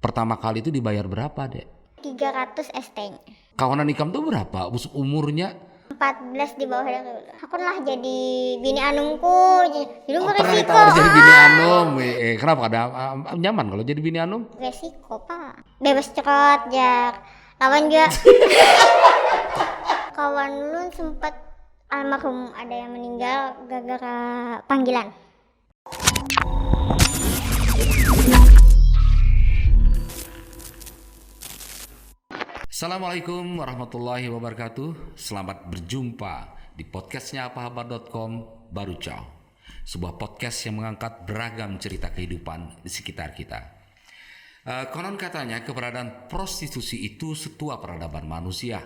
Pertama kali itu dibayar berapa, Dek? 300 ST-nya. Kawanan Ikam tuh berapa? Umurnya? 14 di bawah dari dulu. Aku lah jadi bini anungku. Jadi Pernah beresiko. ditawar jadi bini Anum. Kenapa? Ada nyaman kalau jadi bini Anum? Resiko, Pak. Bebas cerot, Jak. Lawan juga. Kawan dulu sempat almarhum ada yang meninggal gara-gara panggilan. Assalamualaikum warahmatullahi wabarakatuh. Selamat berjumpa di podcastnya apahabar.com Baru Ciao. Sebuah podcast yang mengangkat beragam cerita kehidupan di sekitar kita. Konon katanya keberadaan prostitusi itu setua peradaban manusia.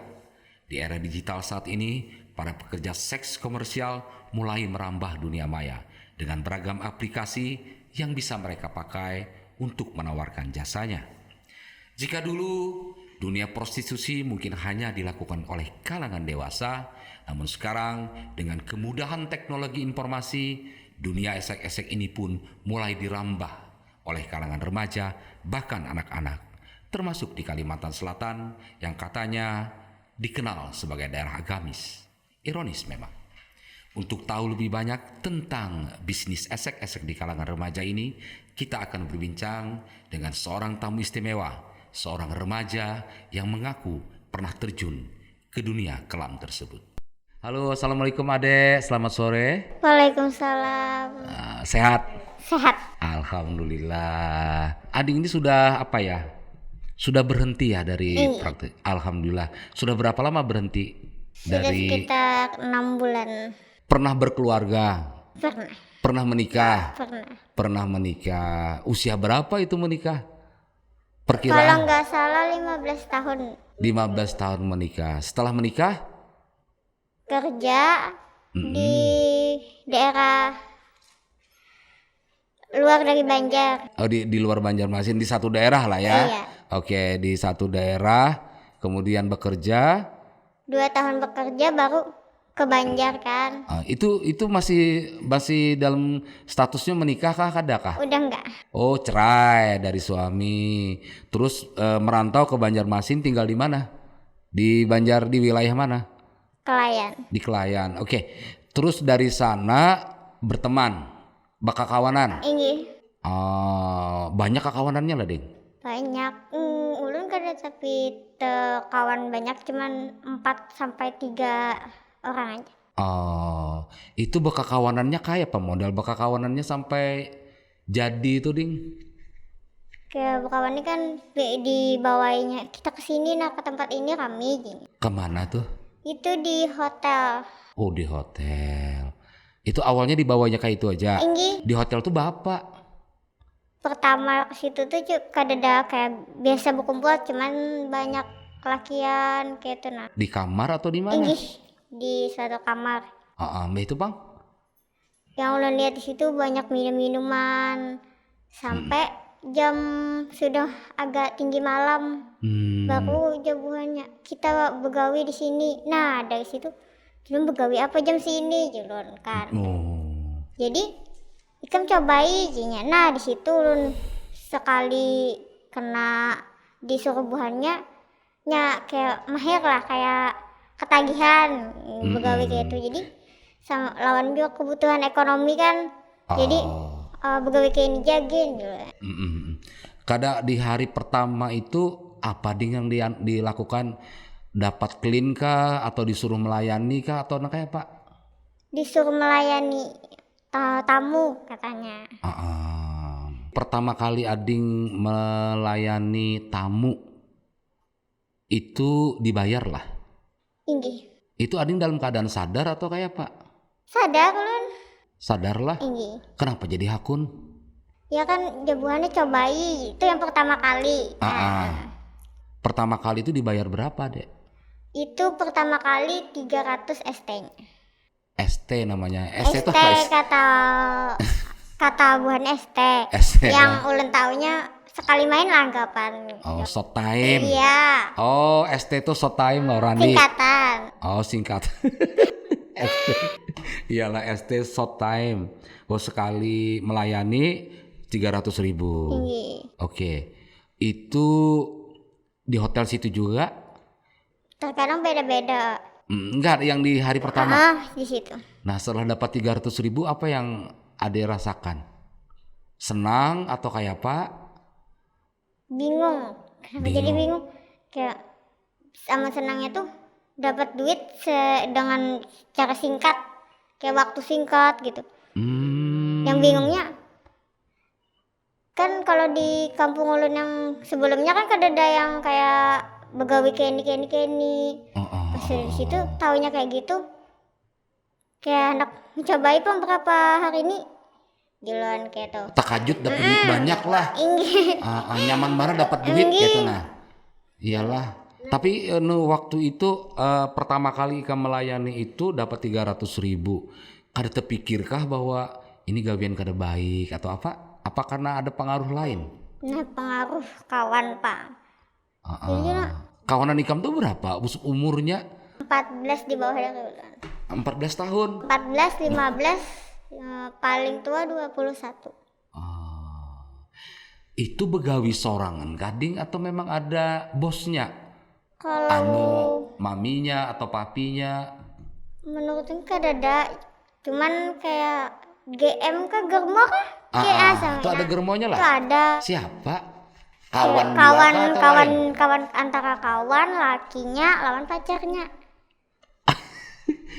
Di era digital saat ini, para pekerja seks komersial mulai merambah dunia maya dengan beragam aplikasi yang bisa mereka pakai untuk menawarkan jasanya. Jika dulu dunia prostitusi mungkin hanya dilakukan oleh kalangan dewasa, namun sekarang dengan kemudahan teknologi informasi, dunia esek-esek ini pun mulai dirambah oleh kalangan remaja, bahkan anak-anak, termasuk di Kalimantan Selatan yang katanya dikenal sebagai daerah agamis. Ironis memang. Untuk tahu lebih banyak tentang bisnis esek-esek di kalangan remaja ini, kita akan berbincang dengan seorang tamu istimewa, seorang remaja yang mengaku pernah terjun ke dunia kelam tersebut. Halo, assalamualaikum Ade, selamat sore. Waalaikumsalam. Sehat? Sehat. Alhamdulillah. Adik ini sudah apa ya? Sudah berhenti ya dari praktik? Alhamdulillah. Sudah berapa lama berhenti? Sudah sekitar 6 bulan. Pernah berkeluarga? Pernah. Pernah menikah? Pernah. Pernah menikah. Usia berapa itu menikah? Kalau Perkiraan nggak salah 15 tahun 15 tahun menikah. Setelah menikah kerja di daerah luar dari Banjar. di luar Banjarmasin, di satu daerah lah ya. Iya. Oke, di satu daerah, kemudian bekerja. 2 tahun bekerja baru ke Banjar kan. Itu masih dalam statusnya menikah kah, adakah? Udah enggak. Oh, cerai dari suami. Terus merantau ke Banjarmasin, tinggal di mana? Di Banjar, di wilayah mana? Kelayan. Di Kelayan. Oke. Terus dari sana berteman, kawanan. Ini Banyak kawanannya lah, Ding. banyak. Ulun kada tapi kawan banyak, cuman 4 sampai 3 orang aja. Itu kawanannya kayak apa modal kawanannya sampai jadi itu, Ding? Kayak kawan ini kan dibawainya kita kesini ke tempat ini rame gini. Kemana tuh? Itu di hotel. Oh, di hotel. Itu awalnya dibawanya kayak itu aja. Ini Di hotel tuh bapak. pertama ke situ tuh kada kayak biasa berkumpul, cuman banyak kelakian kayak itu nah. Di kamar atau di mana? Ini di suatu kamar. Itu bang. Yang ulun lihat di situ banyak minuman sampai jam sudah agak tinggi malam. Baru jabuhannya kita begawi di sini. Nah dari situ belum begawi apa jam sini julun kan. Jadi ikam cobai jinya. Nah di situ ulun sekali kena disuruh buhannya nya kayak mahir lah, kayak ketagihan begawi kayak itu. Jadi sama lawan juga kebutuhan ekonomi kan. Jadi begawi kayak ini jagin gitu. Kada di hari pertama itu apa Ding yang dilakukan? Dapat clean kah atau disuruh melayani kah atau kayak Pak? Disuruh melayani tamu katanya. Pertama kali Ading melayani tamu itu dibayar lah. Inggi. Itu Ading dalam keadaan sadar atau kayak Pak? Sadar ulun. Sadar lah. Inggi. Kenapa jadi hakun? Ya kan jabuhannya cobai. Itu yang pertama kali. Pertama kali itu dibayar berapa, Dek? Itu pertama kali 300 ST-nya. ST namanya. ST itu ST kata buhan ST. ST Yang lah. ulun taunya sekali main langgapan. Short time. Iya. ST itu short time loh, Rani. Singkatan. Singkat. ST. Iyalah ST short time. Sekali melayani 300.000. Iya. Oke. Itu di hotel situ juga? Terkadang beda-beda. Enggak, yang di hari pertama. Di situ. Nah, setelah dapat 300.000 apa yang Ade rasakan? Senang atau kayak apa? Bingung. Kenapa jadi bingung? Kayak sama senangnya tuh dapat duit dengan cara singkat, kayak waktu singkat gitu. Yang bingungnya kan kalau di kampung ulun yang sebelumnya kan ada yang kayak begawi keni. Pas dari situ taunya kayak gitu, kayak hendak mencobai beberapa hari ini jalan kayak tuh. Takajud dapat duit banyak lah. Nyaman banget dapat duit gitu nah. Iyalah. Tapi waktu itu pertama kali Ika melayani itu dapat 300.000. Kada terpikirkah bahwa ini gawian kada baik atau apa? Apa karena ada pengaruh lain? Nah, pengaruh kawan, Pak. Kawanan Ikam tuh berapa? Umurnya? 14 di bawah dari ulan. 14 tahun? 14, 15, paling tua 21. Itu begawi sorangan gading atau memang ada bosnya? Kalau maminya atau papinya? menurutku ada, cuman kayak GM kah germo kah? Itu ada germonya lah. Itu ada. Siapa? Kawan antara kawan lakinya lawan pacarnya.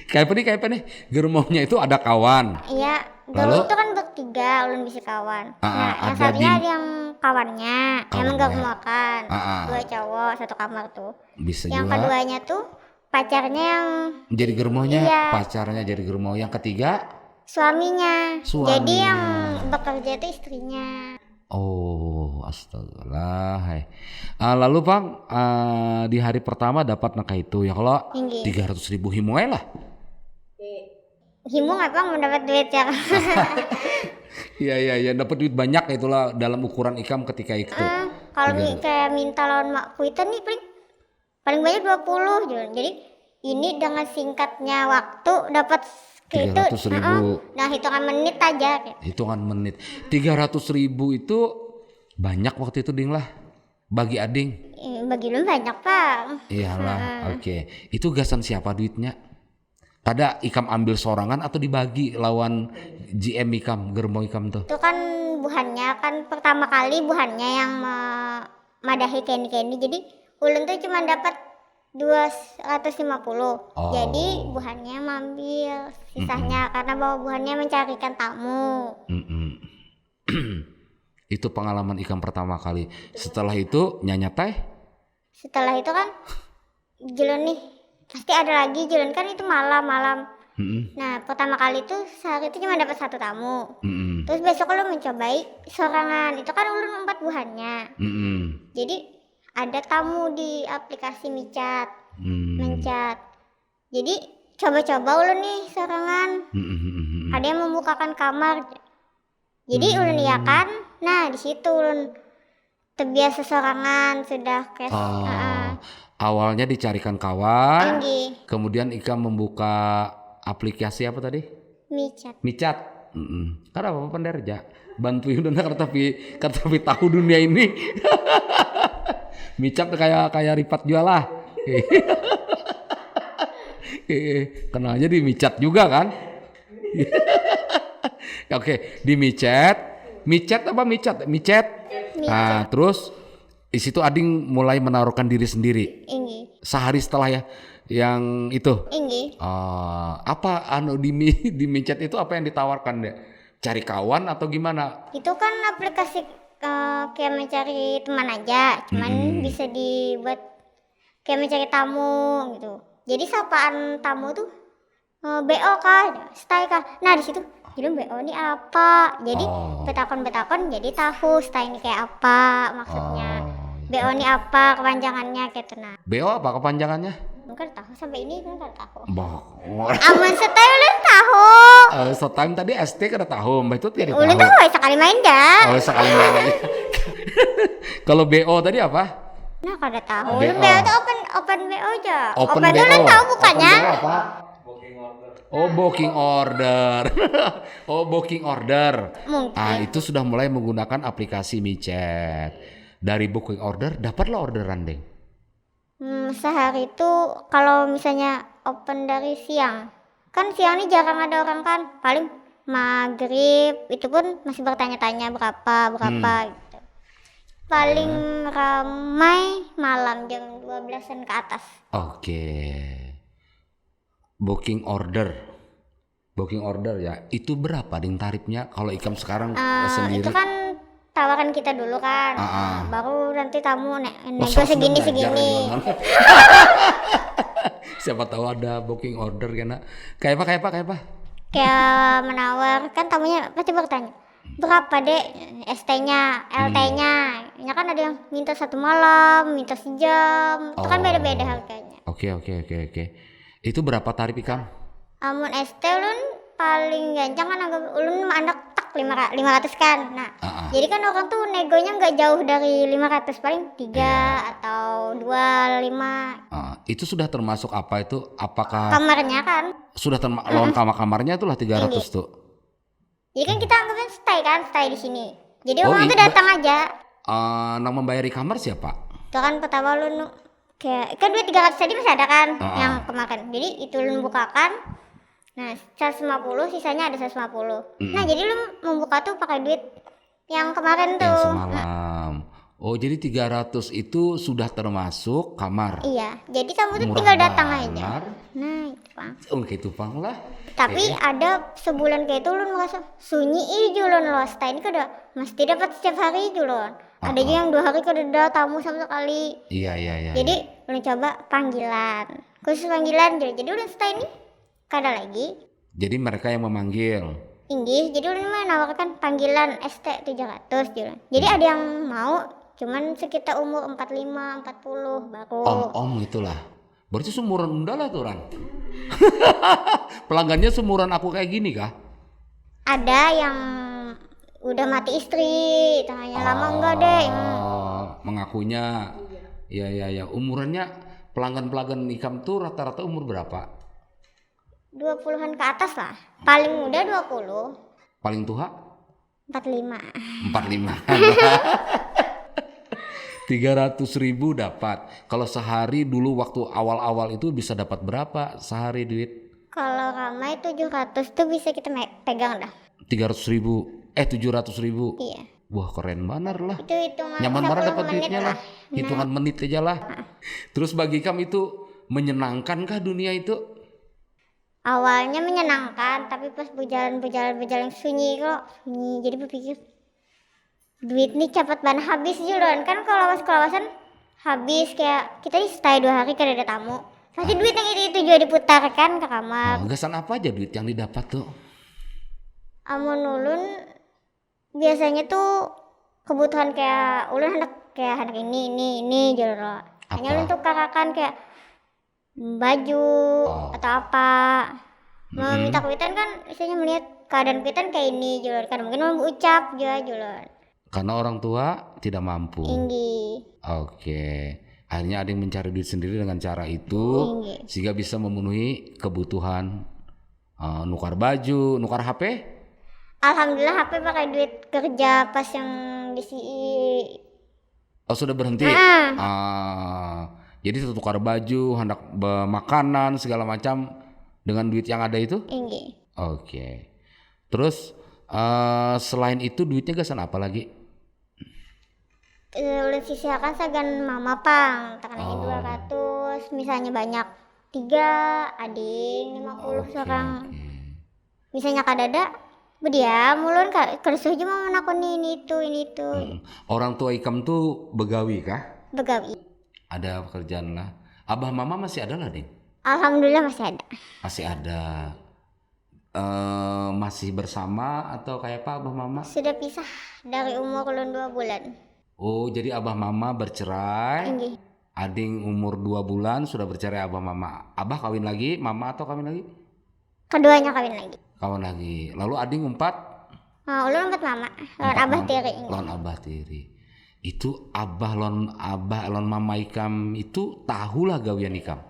Kayak apa nih? Germonya itu ada kawan. Iya, germo itu kan bertiga, ulun bisa kawan. Yang satunya ada yang kawannya yang menggermokan. Dua cowok satu kamar tuh. Bisa yang juga. Keduanya tuh pacarnya yang jadi germonya, iya. Pacarnya jadi germo. Yang ketiga suaminya. Jadi yang bekerja itu istrinya. Oh, astagfirullah. Lalu Bang, di hari pertama dapat naka itu ya kalau 300.000 himoy lah. Himu nggak Bang mendapat duit ya? Iya, dapat duit banyak itulah dalam ukuran Ikam ketika itu. Kalau kayak minta lawan makku itu nih paling banyak 20 jual. Jadi ini dengan singkatnya waktu dapat 300.000. Nah hitungan menit aja. Hitungan menit. 300.000 itu banyak waktu itu ding lah. Bagi ading. Bagi lu banyak Pak. Iyalah, oke. Itu gasan siapa duitnya? Tada Ikam ambil sorangan atau dibagi lawan GM Ikam, germo Ikam tuh? Itu kan buhannya kan pertama kali buhannya yang madahi Kenny. Jadi ulun tuh cuma dapat 250. Jadi buhannya mambil sisanya karena bawa buhannya mencarikan tamu. Itu pengalaman Ikam pertama kali. Setelah itu nyanya teh? Setelah itu kan jalan nih pasti ada lagi jalan kan itu malam. Nah pertama kali tuh sehari itu cuma dapat satu tamu. Terus besok lu mencobai sorangan itu kan ulun 4 buhannya. Jadi ada tamu di aplikasi micat, mencat. Jadi coba-coba ulun nih sorangan. Ada yang membukakan kamar. Jadi ulun iakan. Nah di situ ulun terbiasa sorangan sudah kayak. Awalnya dicarikan kawan, kemudian Ika membuka aplikasi apa tadi? Micat. Karena apa penderja bantuin udah tapi tahu dunia ini. Micat kayak ripat jual lah. Kenalnya di micat juga kan? Oke, di micat apa micat? Nah, terus di situ ading mulai menaruhkan diri sendiri. Sehari setelah ya yang itu. Apa di micat itu apa yang ditawarkan deh? Cari kawan atau gimana? Itu kan aplikasi kayak mencari teman aja, cuman bisa dibuat kayak mencari tamu gitu. Jadi sapaan tamu tuh BO kah, stay kah. Nah di situ jadi BO ini apa? Jadi betakon jadi tahu stay ini kayak apa maksudnya. BO ini apa kepanjangannya gitu nah. BO apa kepanjangannya? Enggak tahu sampai ini enggak tahu. Aman stay ulun tahu. Setime tadi ST kada tahu, mbak itu tidak tahu. Ulun tahu sekali main dah. Sekali main aja. Kalau BO tadi apa? Nah kada tahu. Ulun BO itu open BO aja. Open BO ulun tahu bukannya. Booking order. Booking order. Mungkin. Itu sudah mulai menggunakan aplikasi micet. Dari booking order dapatlah orderan deh. Sehari itu kalau misalnya open dari siang, kan siang ini jarang ada orang kan, paling maghrib itu pun masih bertanya-tanya berapa gitu. Paling ramai malam jam 12-an ke atas. Oke. Booking order ya, itu berapa ding tarifnya kalau Ikam sekarang sendiri? Itu kan tawaran kita dulu kan, baru nanti tamu nego Masa sudah segini belajar segini. gimana? Siapa tahu ada booking order kena. Kayak apa? Kayak menawar kan, tamunya pasti bertanya berapa dek ST-nya, LT-nya. Ya kan ada yang minta 1 malam, minta sejam, itu kan beda-beda harganya. Oke. Itu berapa tarif Ikam? Amun ST ulun paling gancang kan agak ulun anak tak 500 kan. Nah, jadi kan orang tuh negonya nggak jauh dari 500, paling 3 atau 2, 5. Itu sudah termasuk apa itu? Apakah Kamarnya kan. sudah lawan kamarnya itulah 300 tuh? Jadi kan kita anggapnya stay di sini. Jadi orang tuh datang aja. Yang membayari kamar siapa? Itu kan pertama ulun kayak kan duit 300 tadi masih ada kan yang kemarin. Jadi itu ulun bukakan. Nah, 150, sisanya ada 150. Nah, jadi lu membuka tuh pakai duit yang kemarin tuh. Yang semalam. Oh, jadi 300 itu sudah termasuk kamar. Iya, jadi kamu tuh Murah tinggal datang banget. aja. Nah, itu Bang. Gitu Bang lah. Tapi ada sebulan kayak itu lu merasa sunyi aja ulun lo. Stay ini kan udah mesti dapat setiap hari aja ulun. Ada juga yang 2 hari kada ada tamu sama sekali. Iya. Jadi ulun coba panggilan. Khusus panggilan jadi ulun stay ini kada lagi. Jadi mereka yang memanggil. Inggih, jadi ulun menawarkan panggilan ST 700 jualan. Jadi ada yang mau, cuman sekitar umur 45, 40 baru. Om itulah. Berarti sumuran unda lah tuh orang. Pelanggannya sumuran aku kayak gini kah? Ada yang udah mati istri, tanya lama enggak deh. Mengakunya. Iya. Umurannya pelanggan Ikam tuh rata-rata umur berapa? 20-an ke atas lah. Paling muda 20. Paling tua? 45. 300.000 dapat. Kalau sehari dulu waktu awal-awal itu bisa dapat berapa sehari duit? Kalau ramai 700 tuh bisa kita pegang dah. 700.000. Iya. Wah, keren banget lah. Itu hitungan Nyaman banget 10 dapat menit duitnya lah. Hitungan menit aja lah. Terus bagi kamu itu menyenangkankah dunia itu? Awalnya menyenangkan, tapi pas berjalan sunyi kok. Jadi berpikir duit nih cepat banget habis jualan. Kan kalau kawasan habis, kayak kita stay 2 hari kan ada tamu. Pasti duit yang itu juga diputarkan ke kamar. Gasan apa aja duit yang didapat tuh? Amun ulun biasanya tuh kebutuhan kayak ulun hendak ini jualan. Hanya ulun tuh karakan kayak baju atau apa. Meminta kuitan kan misalnya melihat keadaan kuitan kayak ini jualan, kan mungkin mau ucap juga jualan. Karena orang tua tidak mampu. Tinggi. Oke. Akhirnya ada yang mencari duit sendiri dengan cara itu sehingga bisa memenuhi kebutuhan nukar baju, nukar HP. Alhamdulillah HP pakai duit kerja pas yang di sudah berhenti. Jadi tukar baju, hendak makanan segala macam dengan duit yang ada itu? Oke. Terus selain itu duitnya gasan apa lagi? Ulun sisihkan sagan mama pang, tekan 200, misalnya banyak 3, ading 50 seorang. Misalnya kadada berdiam ulun kersuh aja mau menakuni ini itu. Orang tua Ikam tuh begawi kah? Begawi. Ada pekerjaan lah. Abah mama masih ada lah, Ding? Alhamdulillah masih ada. Masih ada. Masih bersama atau kayak apa abah mama? Sudah pisah dari umur ulun 2 bulan. Oh, jadi abah mama bercerai. Ading umur 2 bulan sudah bercerai abah mama. Abah kawin lagi, mama atau kawin lagi? Keduanya kawin lagi. Kawin lagi. Lalu ading ulun 4 mama. Lawan abah tiri. Lawan abah tiri. Itu abah lon mama Ikam itu tahulah gawian Ikam.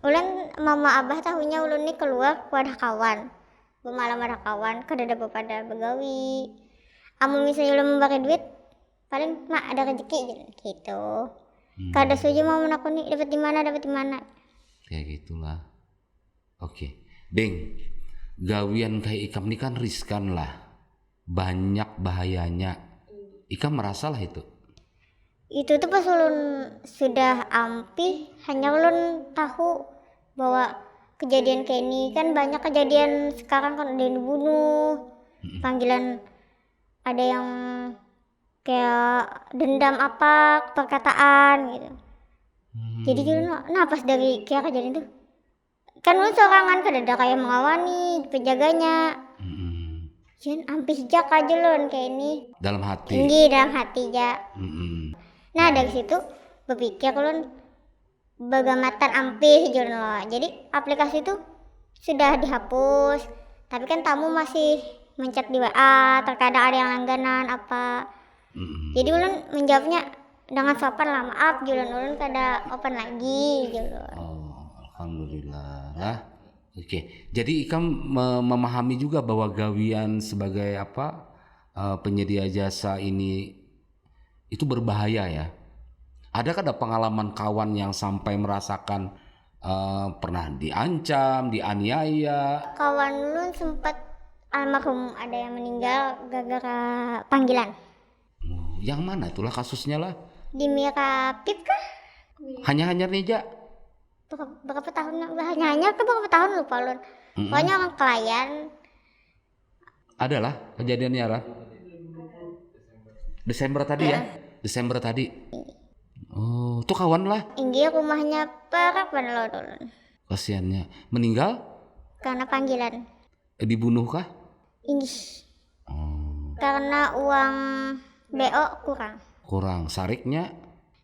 Ulun mama abah tahunya ulun nih keluar wadah kawan. Bemalam wadah kawan, kadada pada begawi. Amun misalnya ulun membagi duit, paling mak ada rezeki gitu. Kada setuju mau menakuni dapat di mana. Kayak gitulah. Oke. Deng, gawian kayak Ikam ini kan riskan lah. Banyak bahayanya. Ikam merasalah itu. Itu tuh pas ulun sudah ampi, hanya ulun tahu bahwa kejadian kayak ini kan banyak kejadian sekarang kan, ada yang dibunuh, panggilan ada yang kayak dendam apa perkataan gitu. Jadi nah pas dari kayak kejadian itu kan ulun sorangan kadada kayak mengawani penjaganya. Jangan ampi hijak aja lon kayak ini. Dalam hati. Tinggi dalam hati ja. Nah dari situ berpikir ulun bagamatan ampi hijau lo. Jadi aplikasi itu sudah dihapus, tapi kan tamu masih menchat di WA, terkadang ada yang langganan apa. Jadi ulun menjawabnya dengan sopan lah, maaf ulun kada open lagi gitu. Oh, alhamdulillah lah. Oke, jadi Ikam memahami juga bahwa gawian sebagai penyedia jasa ini itu berbahaya ya. Ada pengalaman kawan yang sampai merasakan pernah diancam, dianiaya? Kawan ulun sempat almarhum ada yang meninggal gara-gara panggilan. Yang mana itulah kasusnya lah? Di Mirapip kah? Hanya Neja? Berapa tahun? Hanya berapa tahun lupa ulun. Pokoknya orang klien. Adalah kejadiannya lah. Desember tadi ya? Desember tadi. Oh, tuh kawan lah. Inggi rumahnya perak banget ulun. Kasiannya. Meninggal? Karena panggilan. Dibunuh kah? Inggi. Karena uang BO kurang. Sariknya?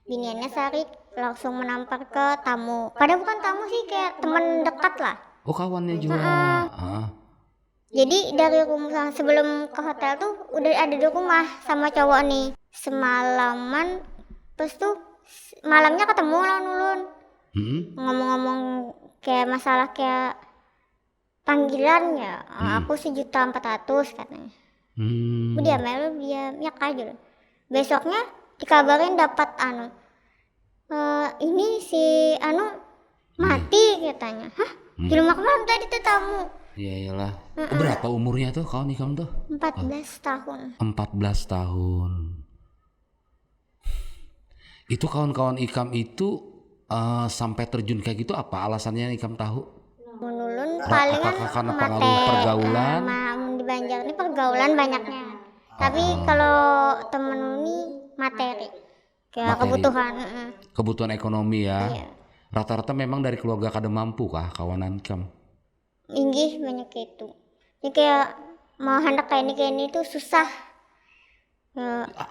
Biniannya sarik langsung menampar ke tamu. Padahal bukan tamu sih, kayak teman dekat lah. Oh, kawannya juga. Jadi dari rumah sebelum ke hotel tuh udah ada di rumah sama cowok nih. Semalaman, terus tuh malamnya ketemu lawan ulun. Ngomong-ngomong kayak masalah kayak panggilannya. Aku 1.400.000 katanya. Diam aja. Besoknya dikabarin dapat ini si mati katanya. Hah? Di rumah kemarin tadi tuh tamu. Iya iyalah. Berapa umurnya tuh kawan Ikam tuh? 14 tahun. 14 tahun. Itu kawan-kawan Ikam itu sampai terjun kayak gitu apa alasannya Ikam tahu? Menulun paling karena pengaruh pergaulan. Di Banjar ini pergaulan banyaknya. Tapi kalau temen ini materi. Kayak Kebutuhan ekonomi ya. Iya. Rata-rata memang dari keluarga kada mampu kah kawanan Ikam? Inggih banyak itu. Ini kayak mau hendak kayak ini tuh susah.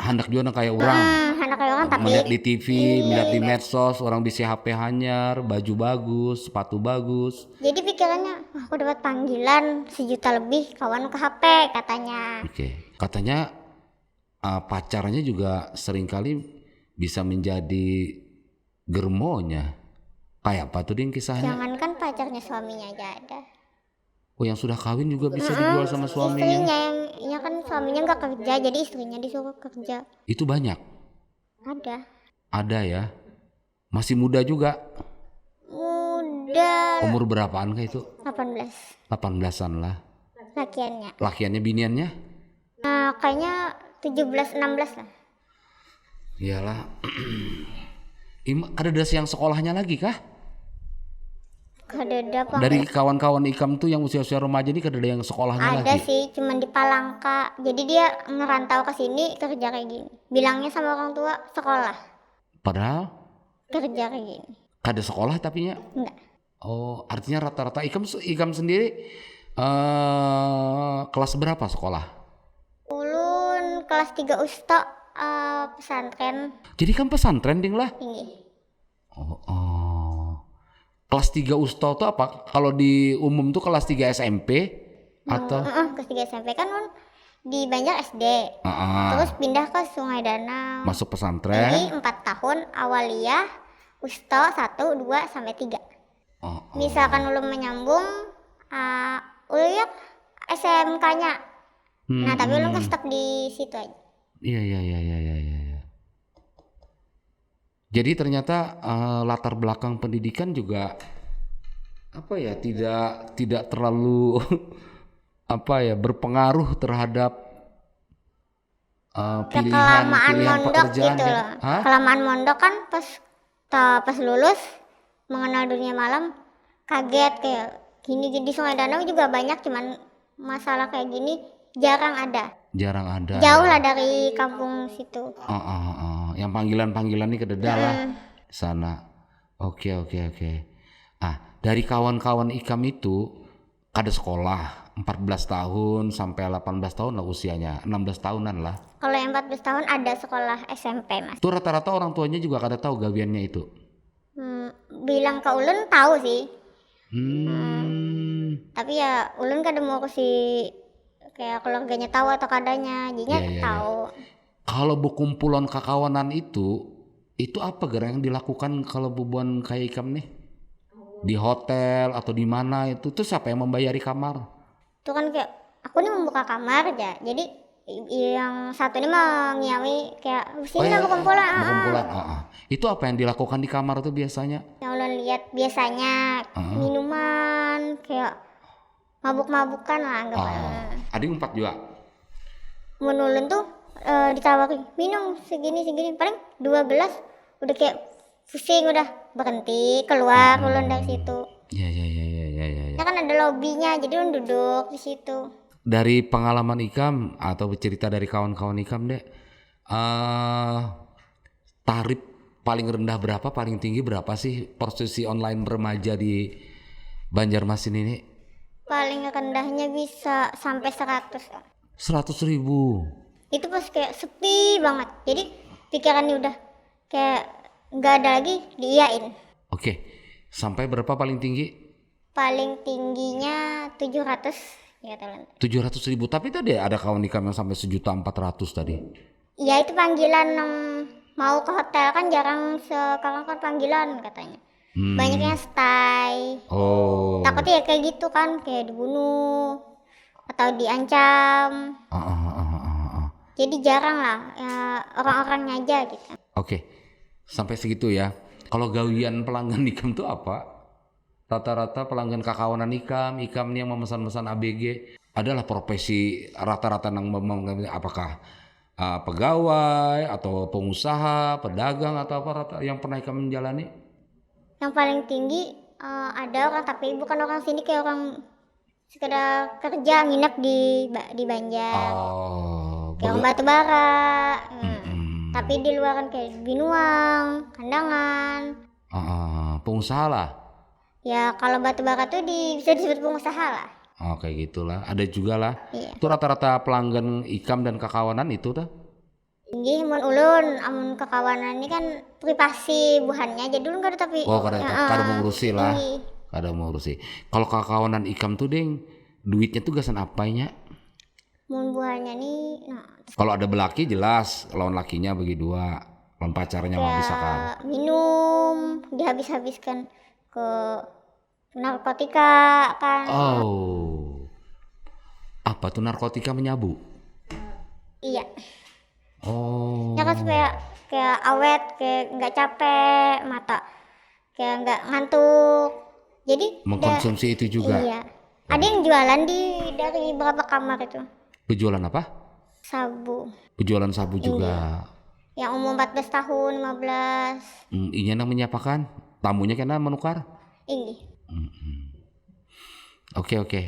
Hendak juga kayak orang. Hendak kayak orang tapi melihat di TV, melihat di medsos, orang bisa HP hanyar, baju bagus, sepatu bagus. Jadi pikirannya, aku dapat panggilan 1 juta lebih, kawan ke HP katanya. Oke. Katanya pacarnya juga seringkali bisa menjadi germonya. Kayak apa tuh Ding kisahnya? Jangankan pacarnya, suaminya aja ada. Oh, yang sudah kawin juga bisa dijual sama suaminya? Istrinya yang kan suaminya nggak kerja, jadi istrinya disuruh kerja. Itu banyak? Ada ya? Masih muda juga? Muda. Umur berapaan kah itu? 18. 18-an lah. Lakiannya, biniannya? Nah, kayaknya 17-16 lah. Iyalah. Ada yang sekolahnya lagi kah? Kadada dari kawan-kawan Ikam tuh yang usia-usia remaja ini kadada yang sekolahnya lagi? Ada sih, cuman di Palangka. Jadi dia ngerantau ke sini kerja kayak gini. Bilangnya sama orang tua sekolah. Padahal kerja kayak gini. Kada sekolah tapinya? Enggak. Oh, artinya rata-rata Ikam sendiri kelas berapa sekolah? Ulun kelas 3 Usta pesantren. Jadi kan pesantren Ding lah? Ini. Kelas 3 Usta itu apa? Kalau di umum tuh kelas 3 SMP atau? Kelas 3 SMP kan di Banjar SD. Terus pindah ke Sungai Danau. Masuk pesantren. Jadi 4 tahun awaliyah, Usta 1, 2 sampai 3. Misalkan ulun menyambung ulun SMK-nya. Nah, tapi ulun stop di situ aja. Iya. Jadi ternyata latar belakang pendidikan juga apa ya, tidak terlalu apa ya, berpengaruh terhadap pilihan Kelamaan mondok pekerjaan gitu kan? loh. Hah? Kelamaan mondok kan pas lulus mengenal dunia malam kaget kayak gini. Di Sungai Danau juga banyak, cuman masalah kayak gini jarang ada. Jarang ada Jauh ya. lah dari kampung situ. Yang panggilan-panggilan ini kededalah sana. Oke. Dari kawan-kawan Ikam itu ada sekolah 14 tahun sampai 18 tahun lah usianya, 16 tahunan lah. Kalau yang 14 tahun ada sekolah SMP mas. Itu rata-rata orang tuanya juga kada tahu gawiannya itu. Bilang ke ulun tahu sih. Tapi ya ulun kada mau kasih kayak keluarganya tahu atau kadanya, jadinya Iya. tahu. Kalau berkumpulan kakawanan itu apa gerang yang dilakukan kalau bubuan kayak Ikam nih? Di hotel atau di mana itu tuh siapa yang membayari kamar? Itu kan kayak aku nih membuka kamar aja, jadi yang satu ini mengiyawi kayak sini lah berkumpulan. Itu apa yang dilakukan di kamar tuh biasanya? Yang ulun lihat biasanya minuman kayak mabuk-mabukan lah anggapannya. Ada yang 4 juga. Menulun tuh ditawarin minum segini paling 2 gelas udah kayak pusing, udah berhenti keluar ulun dari situ. Ya. Ya kan ada lobbynya, jadi ulun duduk di situ. Dari pengalaman Ikam atau cerita dari kawan-kawan Ikam deh, tarif paling rendah berapa, paling tinggi berapa sih prostitusi online remaja di Banjarmasin ini? Paling rendahnya bisa sampai 100. 100.000. Itu pas kayak sepi banget, jadi pikirannya udah kayak nggak ada lagi diiyain. Oke, sampai berapa paling tinggi? Paling tingginya 700 ya teman. 700.000, tapi tadi ada kawan Ikam yang sampai 1.400.000 tadi. Iya itu panggilan mau ke hotel kan jarang, sekarang kan panggilan katanya. Banyaknya stay. Takutnya ya kayak gitu kan, kayak dibunuh atau diancam. Jadi jarang lah ya, orang-orangnya aja gitu. Oke, sampai segitu ya. Kalau gawian pelanggan Ikam tuh apa? Rata-rata pelanggan kakawanan Ikam nih yang memesan-mesan ABG adalah profesi rata-rata yang apakah pegawai atau pengusaha, pedagang atau apa rata yang pernah Ikam menjalani? Yang paling tinggi ada orang, tapi bukan orang sini, kayak orang sekedar kerja nginep di Banjar. Kayak orang batu bara. Tapi di luar kan kayak Binuang, Kandangan. Pengusaha lah. Ya kalau batu bara tuh bisa disebut pengusaha lah. Kayak gitulah. Ada juga lah. Iya. Itu rata-rata pelanggan Ikam dan kakawanan itu tuh? Tinggi mun ulun, amun kekawanan ini kan privasi buhannya, jadi ulun kada tapi. Kada mengurusi lah. Kada mengurusi. Kalau kakawanan Ikam tuh ding, duitnya tuh gasan apanya? Mun buhannya nih, kalau ada belaki jelas lawan lakinya bagi dua, lawan pacarnya mau misalkan. Minum dihabis-habiskan ke narkotika kan. Apa tuh narkotika, menyabu? Iya. Ya kan supaya kayak awet, kayak nggak capek mata, kayak nggak ngantuk. Jadi mengkonsumsi itu juga. Iya. Ada yang jualan dari beberapa kamar itu. Penjualan apa? Sabu. Penjualan sabu juga. Yang umur 14 tahun, 15. Inya namanya apa kan? Tamunya kena menukar? Ini. Oke.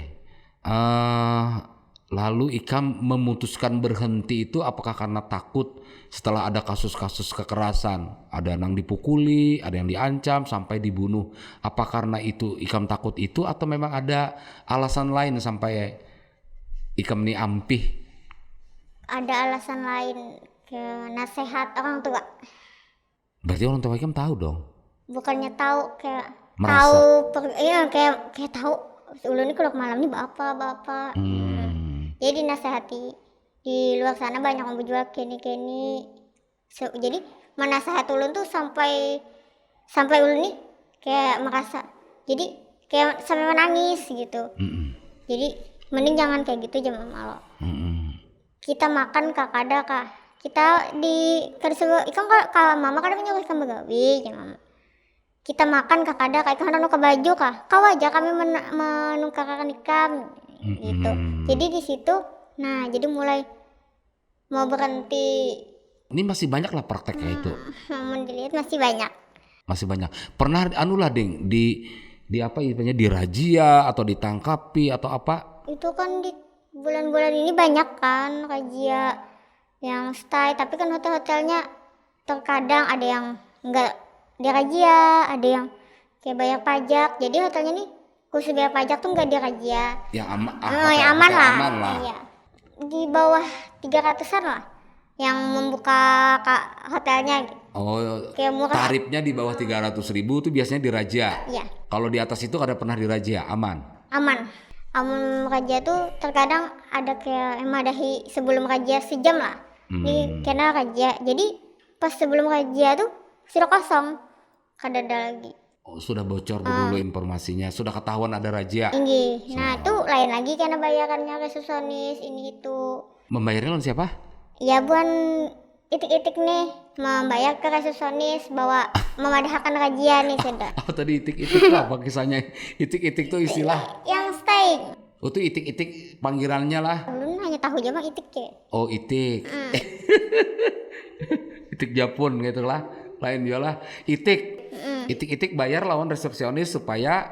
Lalu Ikam memutuskan berhenti itu apakah karena takut setelah ada kasus-kasus kekerasan, ada yang dipukuli, ada yang diancam sampai dibunuh? Apa karena itu Ikam takut itu atau memang ada alasan lain sampai Ikam ini ampih? Ada alasan lain, ke nasihat orang tua. Berarti orang tua Ikam tahu dong? Bukannya tahu, kayak merasa. Tahu, kayak tahu ulun ini kalau malam ini bapak. Jadi nasihati di luar sana banyak yang berjual kini. Jadi menasehat ulun tuh sampai ulun nih kayak merasa, jadi kayak sampai menangis gitu. Jadi mending jangan kayak gitu jam malam. Kita makan kakada kah, kita di kadang ikan kalau mama kadang nyuruh ikan begawi ya mama. Kita makan kakada kayak kan ke baju kah. Kau aja kami menukarkan ikan gitu. Jadi di situ nah jadi mulai mau berhenti. Ini masih banyak lah prakteknya itu. Dilihat masih banyak. Masih banyak. Pernah lah Ding di apa istilahnya dirazia atau ditangkapi atau apa? Itu kan di bulan-bulan ini banyak kan razia yang stay, tapi kan hotel-hotelnya terkadang ada yang enggak dirazia, ada yang kayak bayar pajak. Jadi hotelnya nih khusus bayar pajak tuh enggak dirazia. Yang aman, yang aman lah. Iya. Di bawah 300-an lah yang membuka hotelnya. Oh, kayak murah. Tarifnya di bawah 300.000 itu biasanya dirazia. Iya. Kalau di atas itu ada pernah dirazia, aman. Razia tuh terkadang ada kayak madahi sebelum razia sejam lah. Ini karena razia. Jadi pas sebelum razia tuh sudah kosong. Kada ada lagi. Oh, sudah bocor dulu informasinya. Sudah ketahuan ada razia. Tinggi. Nah, itu lain lagi karena bayarannya resepsionis ini itu. Membayarnya lawan siapa? Ya buan itik-itik nih membayar ke resepsionis bahwa memadahkan razia nih sudah. Oh, tadi itik-itik apa kisahnya? Itik-itik tuh istilah yang stay. Oh, itu itik-itik panggilannya lah. Belum hanya tahu aja bang itik cek. Oh, itik. Itik Japun gitu lah. Lain dia lah. Itik. Itik-itik bayar lawan resepsionis supaya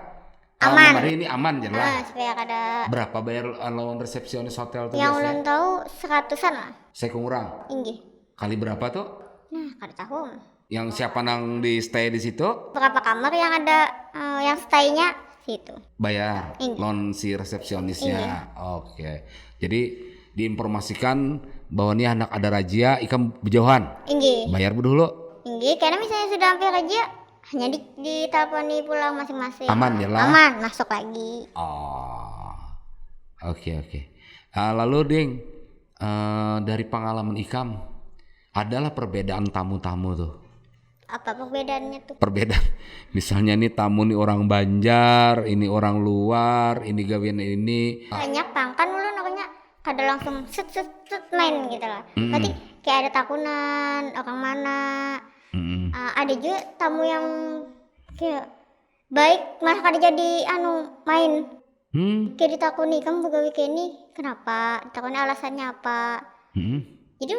aman. Hari ini aman ya lah. Supaya kada. Berapa bayar lawan resepsionis hotel tuh yang biasanya? ulun tahu 100-an lah. Saya kurang. Inggih. Kali berapa tuh? Nah, kada tahu. Yang siapa nang di stay di situ? Berapa kamar yang ada yang stay-nya situ. Bayar non si resepsionisnya. Oke. Jadi diinformasikan bahwa nih anak ada razia ikan berjauhan. Inggih. Bayar dulu. Inggih, karena misalnya sudah hampir razia hanya diteleponi pulang masing-masing. Aman ya lah. Aman, masuk lagi. Oh. Oke. Lalu Ding, dari pengalaman Ikam adalah perbedaan tamu-tamu tuh. Apa perbedaannya tuh? Perbedaan. Misalnya nih tamu nih orang Banjar, ini orang luar, ini gawian ini. Banyak kan lu namanya kada langsung set main gitu lah. Berarti kayak ada takunan orang mana. Ada juga tamu yang kayak baik malah kada jadi main. Kayak ditakuni kamu begawi kayak ini kenapa? Ditakuni alasannya apa? Jadi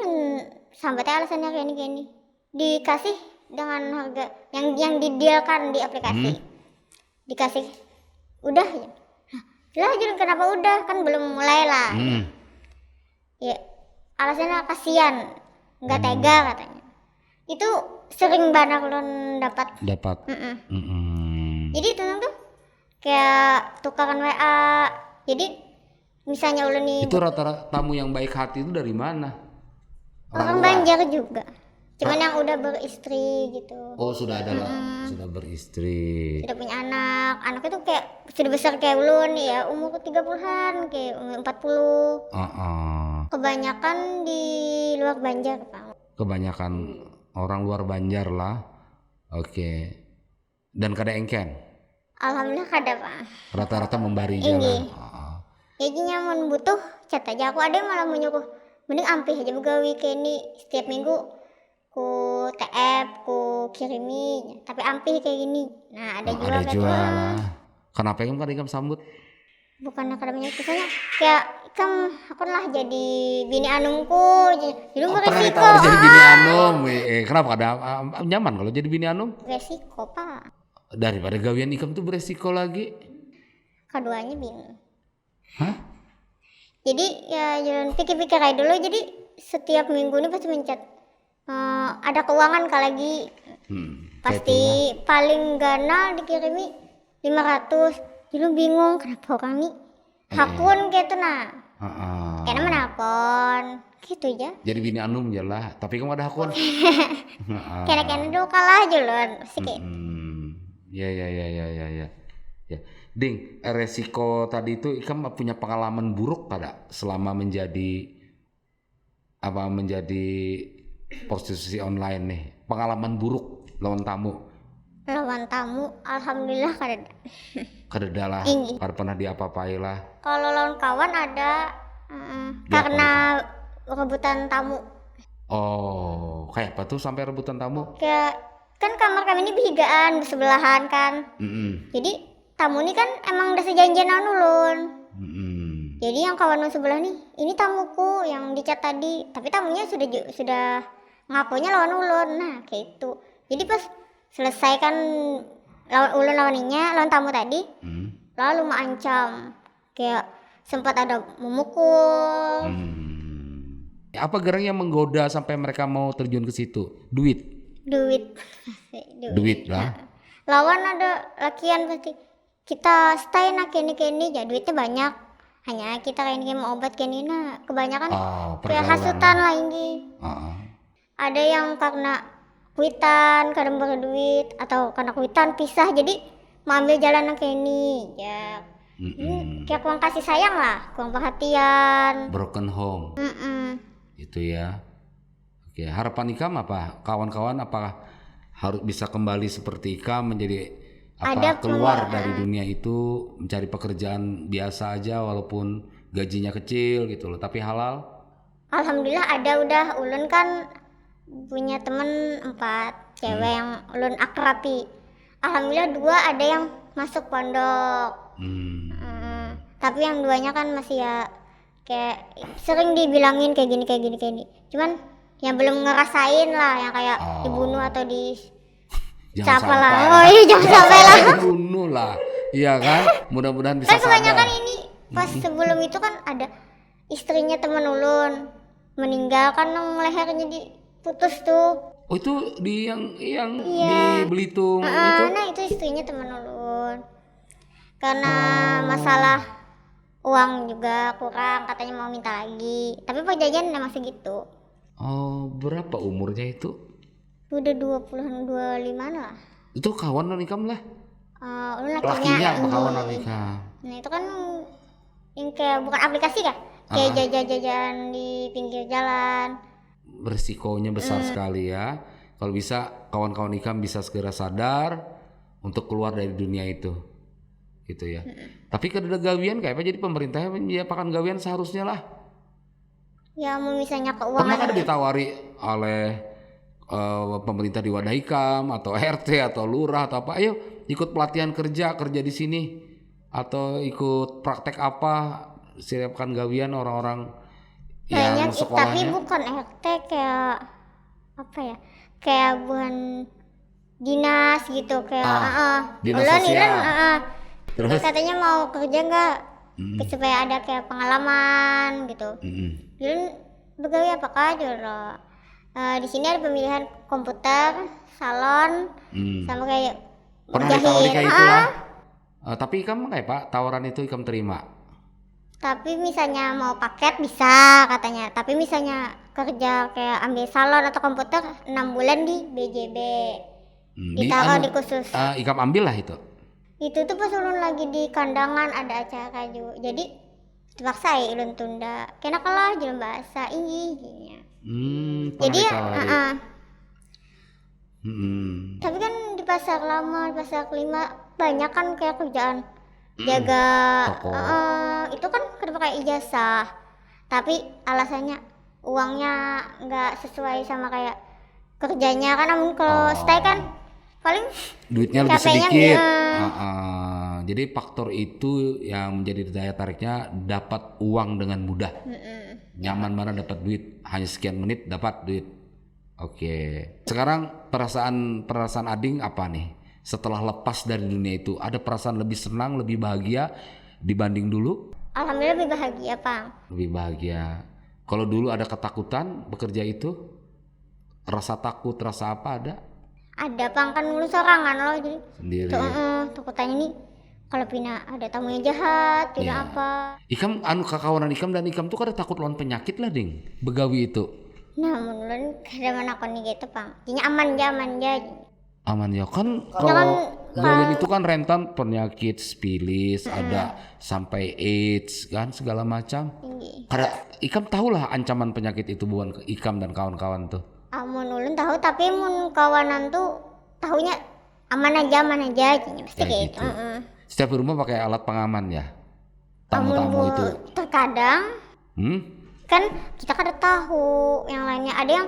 sampai alasannya kayak ini. Dikasih dengan harga yang didealkan di aplikasi. Dikasih udah ya. Lah jadi kenapa udah kan belum mulai lah. Ya alasannya kasihan, nggak tega katanya. Itu sering banget ulun dapat. Jadi tenang tuh kayak tukaran WA. Jadi misalnya ulun nih. Itu rata-rata tamu yang baik hati itu dari mana? Orang Banjar juga. Cuman yang udah beristri gitu. Oh, sudah ada lah. Sudah beristri. Sudah punya anak. Anaknya tuh kayak sudah besar kayak ulun ya, umur 30-an, kayak umur 40. Kebanyakan di luar Banjar, Bang. Kebanyakan orang luar Banjar lah. Oke. Dan kada engken? Alhamdulillah kada, Bang. Rata-rata membari jalan. Ya nyaman butuh cat aja. Aku ada yang malah menyuruh mending ampih aja begawi kayak ini setiap minggu ku TF ku kirimi tapi ampih kayak gini. Nah ada jual ada jual. Kenapa kamu kada ikam sambut? Bukan kada banyak kisahnya kayak ikam aku lah jadi bini anumku jadi beresiko. Pernah jadi bini anum. Kenapa kada nyaman kalau jadi bini anum? Resiko pak. Daripada gawian ikam tuh beresiko lagi. Keduanya bini. Hah? Jadi ya jangan pikir-pikir aja dulu. Jadi setiap minggu ini pasti mencet ada keuangan kali lagi. Pasti paling ganal dikirimi 500. Jadi bingung kenapa orang nih hakun kayak itu nah. Karena mana hakun gitu aja. Jadi bini anum aja lah. Tapi kamu ada hakun. Kena-kena dulu kalah aja loh. Ya. Ding, resiko tadi itu kamu punya pengalaman buruk kada selama menjadi prostitusi online nih? Pengalaman buruk lawan tamu? Alhamdulillah kada. Kada lah. Kada pernah diapa-apai lah. Kalau lawan kawan ada karena rebutan tamu. Oh, kayak apa tuh sampai rebutan tamu? Kayak kan kamar kami ini berhigaan, bersebelahan kan. Jadi tamu ini kan emang udah sejanjian ulun. Jadi yang kawan sebelah nih, ini tamuku yang dicat tadi, tapi tamunya sudah ngakunya lawan ulun. Nah, kayak itu. Jadi pas selesai kan lawan ulun lawan tamu tadi, lalu mengancam. Kayak sempat ada memukul. Apa gerang yang menggoda sampai mereka mau terjun ke situ? Duit lah. Lawan ada lakian pasti. Kita stay nak kini ya duitnya banyak. Hanya kita kayak mau obat kini nah kebanyakan kayak hasutan lah ini. Ada yang karena kuitan kadang berduit atau karena kuitan pisah jadi mau ambil jalan kayak ini ya. Kayak kurang kasih sayang lah, kurang perhatian. Broken home. Itu ya. Oke, harapan Ikam apa? Kawan-kawan apakah harus bisa kembali seperti Ikam menjadi keluar dari dunia itu, mencari pekerjaan biasa aja walaupun gajinya kecil gitu loh, tapi halal? Alhamdulillah ada udah ulun kan punya temen 4 cewek yang ulun akrabi. Alhamdulillah 2 ada yang masuk pondok. Tapi yang 2-nya kan masih ya kayak sering dibilangin kayak gini. Cuman yang belum ngerasain lah yang kayak dibunuh atau siapa lah. Jangan sampai lah. Dibunuh lah. Iya kan? Mudah-mudahan bisa sadar. Kebanyakan ini pas sebelum itu kan ada istrinya temen ulun meninggal kan lehernya diputus tuh. Oh itu yang di Belitung itu? Nah itu istrinya temen ulun. Karena masalah uang juga kurang katanya mau minta lagi. Tapi perjanjian emang segitu. Oh berapa umurnya itu? Udah 20-an 25-an lah. Itu kawan non Ikam lah? Lakinya apa kawan non Ikam? Nah itu kan yang kayak bukan aplikasi kah? Kayak jajan-jajan di pinggir jalan. Berisikonya besar sekali ya. Kalau bisa kawan-kawan Ikam bisa segera sadar untuk keluar dari dunia itu. Gitu ya. Tapi kada gawian kayak apa jadi pemerintahnya menyiapkan gawian seharusnya lah. Ya mau misalnya keuangan. Pernah kan ditawari oleh pemerintah di Wadah Ikam atau RT atau lurah atau apa, ayo ikut pelatihan kerja di sini atau ikut praktek apa, siapkan gawian orang-orang yang sekolahnya. Tapi bukan RT kayak apa ya? Kayak bukan dinas gitu kayak dinas sosial. Terus katanya mau kerja nggak supaya ada kayak pengalaman gitu. Dulu begawe apakah dulu di sini ada pemilihan komputer, salon, sama kayak pernah ditawari kayak itu lah. Tapi Ikam kayak Pak tawaran itu Ikam terima. Tapi misalnya mau paket bisa katanya. Tapi misalnya kerja kayak ambil salon atau komputer 6 bulan di BJB. Ditaruh di khusus. Ikam ambil lah itu. Itu tuh pas ulun lagi di kandangan ada acara juga. Jadi terpaksa ya ulun tunda. Kena kalah jalan bahasa gini. Jadi tapi kan di pasar lama, di pasar kelima banyak kan kayak kerjaan jaga itu kan kenapa kayak ijazah. Tapi alasannya uangnya nggak sesuai sama kayak kerjanya kan. Namun kalau stay kan paling duitnya lebih sedikit. Jadi faktor itu yang menjadi daya tariknya dapat uang dengan mudah. Nyaman mana dapat duit, hanya sekian menit dapat duit. Oke. Sekarang perasaan Ading apa nih? Setelah lepas dari dunia itu, ada perasaan lebih senang, lebih bahagia dibanding dulu? Alhamdulillah lebih bahagia, Pang. Lebih bahagia. Kalau dulu ada ketakutan bekerja itu? Rasa takut, rasa apa ada? Ada, Pang, kan lu sorangan loh jadi. Sendiri. Takutannya nih kalau Pina ada tamunya jahat, tidak apa. Ikam kekawanan Ikam dan Ikam tuh kada takut lawan penyakit lah ding, begawi itu. Nah menurut kada menakon gitu Pang. Jadi aman ya. Aman ya kan kalau gawian itu kan rentan penyakit spilis, ada sampai AIDS kan segala macam. Kada Ikam tahulah ancaman penyakit itu bukan Ikam dan kawan-kawan tuh. Mun ulun tahu tapi mun kawanan tuh tahunya aman aja pasti kayak gitu. Setiap rumah pakai alat pengaman ya. Tamu-tamu itu. Terkadang. Kan kita kan ada tahu, yang lainnya ada yang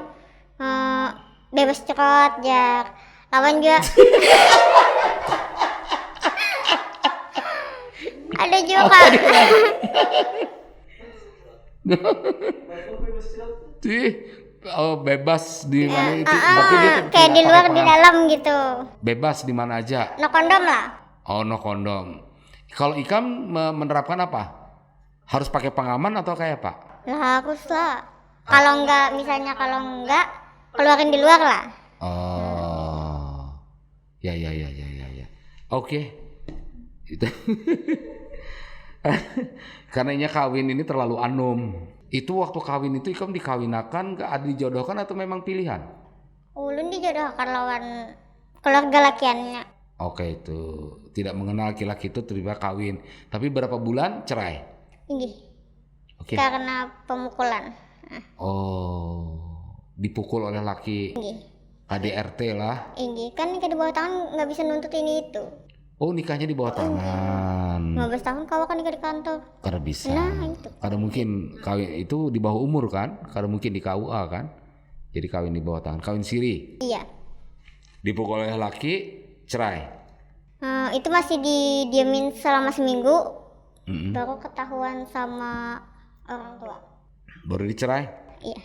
bebas cerot jak. Lawan juga ada juga bebas di mana itu? Berarti dia kayak tidak di luar pakai di pengaman. dalam gitu. Bebas di mana aja. No kondom lah. Oh, no kondom. Kalau Ikam menerapkan apa? Harus pakai pengaman atau kayak apa? Lah harus lah. Kalau enggak, misalnya kalau enggak keluarin di luar lah. Oh. Ya. Oke. Itu. Karena ini kawin ini terlalu anum. Itu waktu kawin itu Ikam dikawinakan, dijodohkan atau memang pilihan? Ulun dijodohkan lawan keluarga lakiannya. Oke, itu tidak mengenal laki-laki itu tiba kawin. Tapi berapa bulan cerai? Ini. Oke. Karena pemukulan. Oh, dipukul oleh laki. Ini. KDRT lah. Ini kan nikah di bawah tangan nggak bisa nuntut ini itu. Oh, nikahnya di bawah tangan. 15 tahun kau kan nikah di kantor. Karena bisa. Nah itu. Karena mungkin kawin itu di bawah umur kan? Karena mungkin di KUA kan? Jadi kawin di bawah tangan. Kawin siri. Iya. Dipukul oleh laki, cerai. Itu masih didiemin selama seminggu. Mm-mm. Baru ketahuan sama orang tua. Baru dicerai. Iya.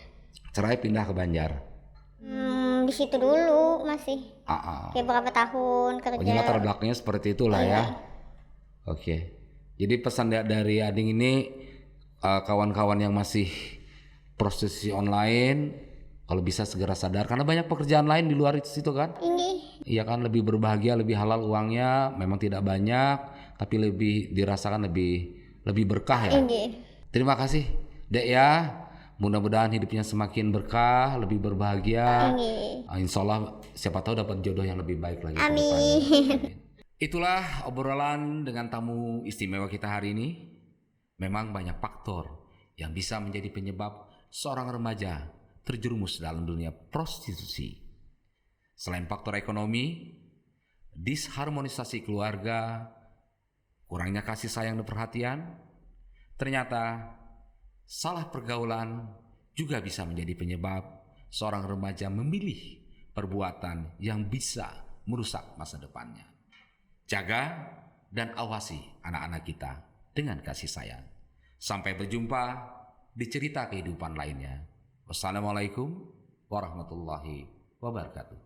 Cerai pindah ke Banjar. Di situ dulu masih. Kayak berapa tahun kerja. Pokoknya latar belakangnya seperti itulah ya. Oke. Jadi pesan dari Ading ini kawan-kawan yang masih prostitusi online, kalau bisa segera sadar karena banyak pekerjaan lain di luar situ kan. Ini. Iya kan, lebih berbahagia, lebih halal uangnya, memang tidak banyak, tapi lebih dirasakan lebih berkah ya. Ini. Terima kasih Dek ya. Mudah-mudahan hidupnya semakin berkah, lebih berbahagia. Insya Allah siapa tahu dapat jodoh yang lebih baik lagi. Amin. Itulah obrolan dengan tamu istimewa kita hari ini. Memang banyak faktor yang bisa menjadi penyebab seorang remaja terjerumus dalam dunia prostitusi. Selain faktor ekonomi, disharmonisasi keluarga, kurangnya kasih sayang dan perhatian, ternyata salah pergaulan juga bisa menjadi penyebab seorang remaja memilih perbuatan yang bisa merusak masa depannya. Jaga dan awasi anak-anak kita dengan kasih sayang. Sampai berjumpa di cerita kehidupan lainnya. Wassalamualaikum warahmatullahi wabarakatuh.